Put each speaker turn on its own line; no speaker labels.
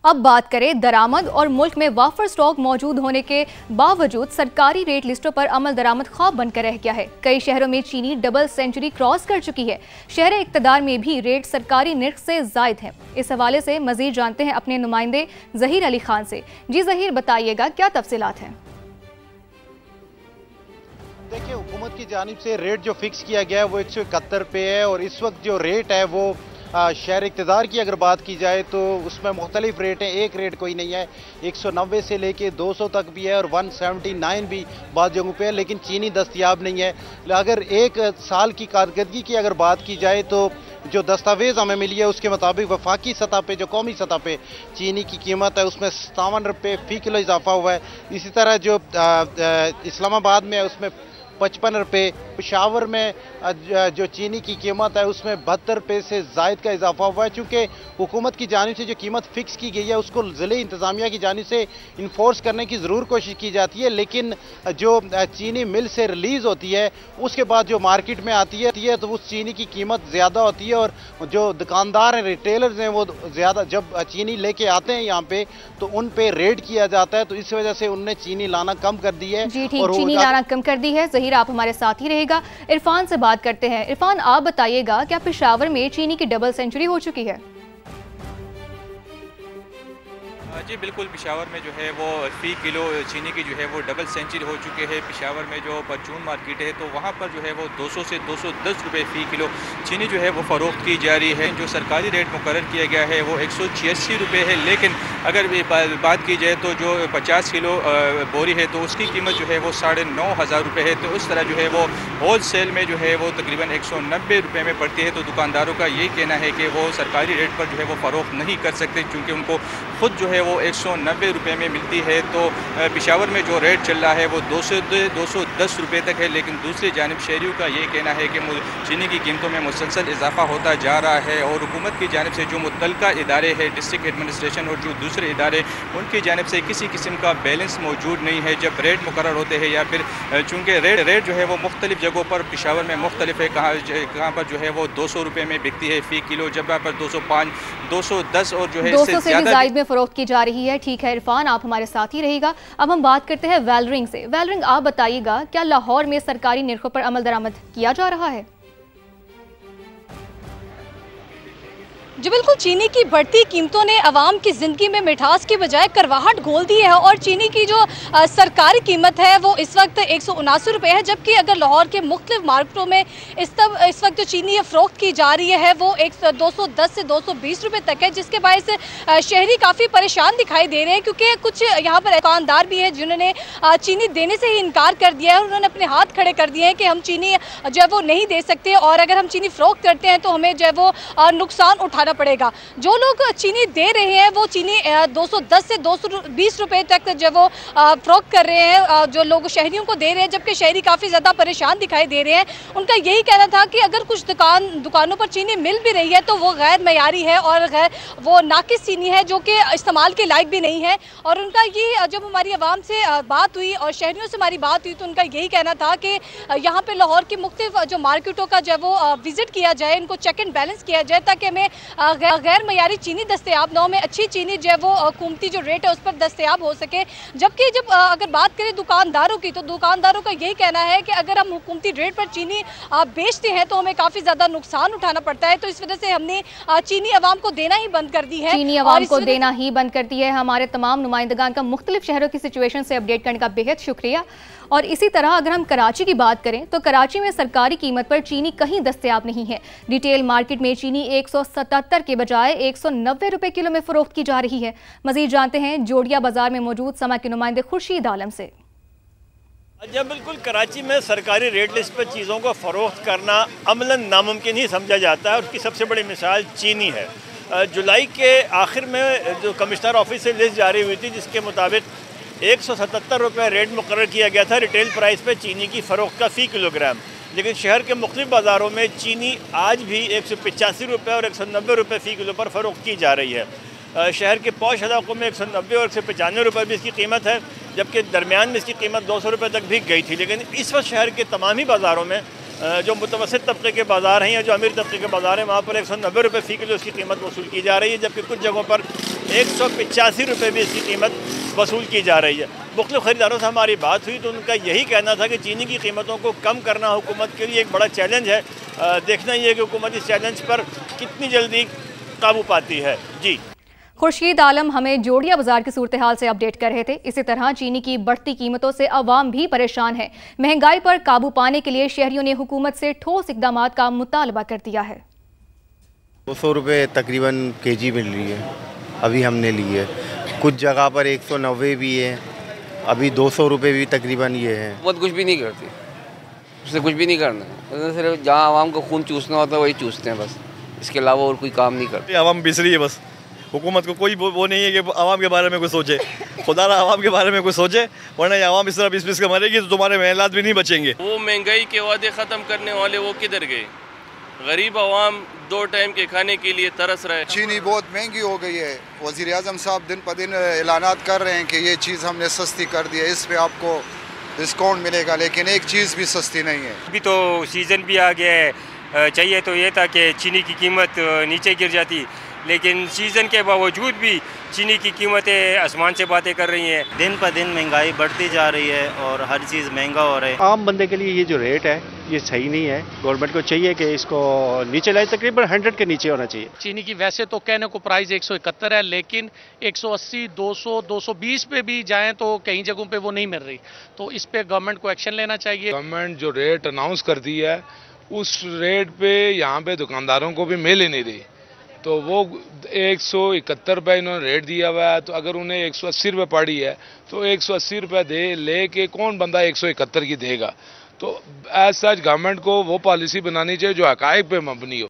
अब बात करें दरामद और मुल्क में वाफर स्टॉक मौजूद होने के बावजूद सरकारी रेट लिस्टों पर अमल दरामद ख्वाब बनकर रह गया है। कई शहरों में चीनी डबल सेंचुरी क्रॉस कर चुकी है। शहर इक्तदार में भी रेट सरकारी निर्ख से जायद है। इस हवाले से मजीद जानते हैं अपने नुमाइंदे जहीर अली खान से। जी जहीर, बताइएगा क्या तफसीलात हैं?
देखिए, हुकूमत की जानिब से रेट जो फिक्स किया गया है वो 171 पे है और इस वक्त जो रेट है वो शहर इक़्तिदार की अगर बात की जाए तो उसमें मुख्तलिफ रेट हैं। एक रेट कोई नहीं है, 190 से लेके 200 तक भी है और 179 भी बाद जगहों पे है, लेकिन चीनी दस्तयाब नहीं है। अगर एक साल की कारकर्दगी की अगर बात की जाए तो जो दस्तावेज़ हमें मिली है उसके मुताबिक वफाकी सतह पे जो कौमी सतह पे चीनी की कीमत है उसमें 57 रुपये फ़ी किलो इजाफा हुआ है। इसी तरह जो इस्लामाबाद में है उसमें 55 रुपये, पेशावर में जो चीनी की कीमत है उसमें 72 रुपये से जायद का इजाफा हुआ है। चूँकि हुकूमत की जानिब से जो कीमत फिक्स की गई है उसको ज़िले इंतज़ामिया की जानिब से इन्फोर्स करने की ज़रूर कोशिश की जाती है, लेकिन जो चीनी मिल से रिलीज़ होती है उसके बाद जो मार्केट में आती है तो उस चीनी की कीमत ज़्यादा होती है और जो दुकानदार हैं, रिटेलर्स हैं, वो ज़्यादा जब चीनी लेके आते हैं यहाँ पे तो उन पे रेट किया जाता है, तो इस वजह से उनने चीनी लाना कम कर दी है।
जी ठीक, चीनी लाना कम कर दी है। जहीर आप हमारे साथ ही रहेगा। इरफान से बात करते हैं। इरफान, आप बताइएगा क्या पेशावर में चीनी की डबल सेंचुरी हो चुकी है?
जी बिल्कुल, पेशावर में जो है वो फ़ी किलो चीनी की जो है वो डबल सेंचुरी हो चुके हैं। पेशावर में जो परचून मार्केट है तो वहाँ पर जो है वो 200 से 210 रुपये फ़ी किलो चीनी जो है वो फ़रोख्त की जा रही है। जो सरकारी रेट मुकर्रर किया गया है वो 186 रुपये है, लेकिन अगर बात की जाए तो जो 50 किलो बोरी है तो उसकी कीमत जो है वो 9,500 रुपये है। तो उस तरह जो है वो होल सेल में जो है वो तकरीबन 190 रुपये में पड़ती है। तो दुकानदारों का ये कहना है कि वो सरकारी रेट पर जो है वो फ़रोख्त नहीं कर सकते क्योंकि उनको खुद जो है वो 190 रुपये में मिलती है। तो पेशावर में जो रेट चल रहा है वो 210 रुपये तक है, लेकिन दूसरी जानिब शहरियों का ये कहना है कि चीनी की कीमतों में मुसलसल इजाफा होता जा रहा है और हुकूमत की जानिब से जो मुतल्लिका इदारे हैं, डिस्ट्रिक्ट एडमिनिस्ट्रेशन और जो दूसरे इदारे, उनकी जानिब से किसी किस्म का बैलेंस मौजूद नहीं है जब रेट मुकर्रर होते हैं या फिर चूँकि रेट जो है वो मुख्तलिफ जगहों पर पेशावर में मुख्तलिफ है। कहाँ पर जो है वो 200 रुपये में बिकती है फ़ी किलो, जगह पर 205, 210 और जो है
200 से भी ज़ायद में फ़रोख्त की जा रही है। ठीक है इरफान, आप हमारे साथ ही रहेगा। अब हम बात करते हैं वेलरिंग से। वेलरिंग, आप बताइएगा क्या लाहौर में सरकारी निर्खों पर अमल दरामद किया जा रहा है?
जी बिल्कुल, चीनी की बढ़ती कीमतों ने आवाम की ज़िंदगी में मिठास की बजाय करवाहट घोल दी है और चीनी की जो सरकारी कीमत है वो इस वक्त 179 रुपये है, जबकि अगर लाहौर के मुख्तलिफ मार्केटों में इस वक्त जो चीनी फ़रोख्त की जा रही है वो 210 से 220 रुपये तक है, जिसके बायस शहरी काफ़ी परेशान दिखाई दे रहे हैं क्योंकि कुछ यहाँ पर दुकानदार भी है जिन्होंने चीनी देने से ही इनकार कर दिया है। उन्होंने अपने हाथ खड़े कर दिए हैं कि हम चीनी जो है वो नहीं दे सकते और अगर हम चीनी फ़रोख्त करते हैं तो हमें जो है वो नुकसान उठाना पड़ेगा। जो लोग चीनी दे रहे हैं वो चीनी 210 से 220 रुपए तक जो वो फ़रोख्त कर रहे हैं, जो लोग शहरियों को दे रहे हैं, जबकि शहरी काफ़ी ज़्यादा परेशान दिखाई दे रहे हैं। उनका यही कहना था कि अगर कुछ दुकानों पर चीनी मिल भी रही है तो वो गैर मयारी है और वो नाकिस चीनी है जो कि इस्तेमाल के लायक भी नहीं है। और उनका ये जब हमारी आवाम से बात हुई और शहरियों से हमारी बात हुई तो उनका यही कहना था कि यहाँ पर लाहौर की मुख्तलिफ जो मार्केटों का जो वो विज़िट किया जाए, इनको चेक एंड बैलेंस किया जाए ताकि हमें गैर मयारी चीनी दस्तयाब न हो, में अच्छी चीनी जो है वो कीमती जो रेट है उस पर दस्तयाब हो सके। जबकि जब अगर बात करें दुकानदारों की तो दुकानदारों का यही कहना है कि अगर हम हुकूमती रेट पर चीनी बेचते हैं तो हमें काफ़ी ज़्यादा नुकसान उठाना पड़ता है। तो इस वजह से हमने चीनी आवाम को देना ही बंद कर दी है।
चीनी आवाम को देना ही बंद कर दी है। हमारे तमाम नुमाइंदगान का मुख्तलिफ शहरों की सिचुएशन से अपडेट करने का बेहद शुक्रिया। और इसी तरह अगर हम कराची की बात करें तो कराची में सरकारी कीमत पर चीनी कहीं दस्तयाब नहीं है। रिटेल मार्केट में चीनी 177 के बजाय 190 रुपए किलो में फ़रोख्त की जा रही है। मजीद जानते हैं जोड़िया बाजार में मौजूद समा के नुमाइंदे खुर्शीद आलम से।
जब बिल्कुल कराची में सरकारी रेट लिस्ट पर चीज़ों को फ़रोख्त करना अमलन नामुमकिन ही समझा जाता है और उसकी सबसे बड़ी मिसाल चीनी है। जुलाई के आखिर में जो कमिश्नर ऑफिस से लिस्ट जारी हुई थी जिसके मुताबिक 177 रुपये रेट मुकर्रर किया गया था रिटेल प्राइस पे चीनी की फ़रोख्त का फ़ी किलोग्राम, लेकिन शहर के मुख्तलिफ बाज़ारों में चीनी आज भी 185 रुपये और 190 रुपये फ़ी किलो पर फ़रोख्त की जा रही है। शहर के पौश इलाकों में 190 और 195 रुपये भी इसकी कीमत है, जबकि दरमियान में इसकी कीमत 200 रुपये तक भी गई थी। लेकिन इस वक्त शहर के तमाम ही बाज़ारों में जो मुतवसत तबके के बाज़ार हैं या जो अमीर तबके के बाज़ार हैं वहाँ पर 190 रुपये फ़ी किलो इसकी कीमत वसूल की जा रही है, जबकि कुछ जगहों पर 185 रुपये भी इसकी कीमत वसूल की जा रही है। मुख्तलिफ ख़रीदारों से हमारी बात हुई तो उनका यही कहना था कि चीनी की कीमतों को कम करना हुकूमत के लिए एक बड़ा चैलेंज है। देखना ये है कि हुकूमत इस चैलेंज पर कितनी जल्दी काबू पाती है। जी,
खुर्शीद आलम हमें जोड़िया बाजार की सूरत हाल से अपडेट कर रहे थे। इसी तरह चीनी की बढ़ती कीमतों से अवाम भी परेशान है। महंगाई पर काबू पाने के लिए शहरियों ने हुकूमत से ठोस इकदाम का मुतालबा कर दिया है।
200 रुपये तकरीबन केजी मिल रही है, अभी हमने ली है। कुछ जगह पर 190 भी है, अभी 200 रुपये भी तकरीबन ये है।
बहुत कुछ भी नहीं करती, उससे कुछ भी नहीं करना है। सिर्फ जहाँ आवाम को खून चूसना होता है वही चूसते हैं बस, इसके अलावा और कोई काम नहीं करते।
आवाम पिस रही है बस, हुकूमत को कोई वो नहीं है कि आवाम के बारे में कुछ सोचे। खुदारा आवाम के बारे में कुछ सोचे, वरना ये आवाम इस तरह पिस के मरेगी तो तुम्हारे महलात भी नहीं बचेंगे।
वो महंगाई के वादे ख़त्म करने वाले वो किधर गए? गरीब आवाम 2 टाइम के खाने के लिए तरस रहे।
चीनी बहुत महंगी हो गई है। वज़ीर आज़म साहब दिन प दिन ऐलानात कर रहे हैं कि ये चीज़ हमने सस्ती कर दी है, इस पे आपको डिस्काउंट मिलेगा, लेकिन एक चीज़ भी सस्ती नहीं है।
अभी तो सीज़न भी आ गया है, चाहिए तो ये था कि चीनी की कीमत नीचे गिर जाती, लेकिन सीज़न के बावजूद भी चीनी की कीमतें आसमान से बातें कर रही हैं।
दिन पर दिन महंगाई बढ़ती जा रही है और हर चीज़ महंगा हो रहा है।
आम बंदे के लिए ये जो रेट है ये सही नहीं है। गवर्नमेंट को चाहिए कि इसको नीचे लाए, तकरीबन 100 के नीचे होना चाहिए।
चीनी की वैसे तो कहने को प्राइस 171 है, लेकिन 180, 200, 220 पे भी जाएं तो कई जगहों पे वो नहीं मिल रही। तो इस पे गवर्नमेंट को एक्शन लेना चाहिए।
गवर्नमेंट जो रेट अनाउंस कर दी है उस रेट पे यहाँ पे दुकानदारों को भी मिल ही नहीं रही, तो वो 171 रुपये इन्होंने रेट दिया हुआ है। तो अगर उन्हें 180 रुपये पड़ी है तो 180 रुपये दे लेके कौन बंदा 171 की देगा? तो एज सच गवर्नमेंट को वो पॉलिसी बनानी चाहिए जो हकायक पे मबनी हो।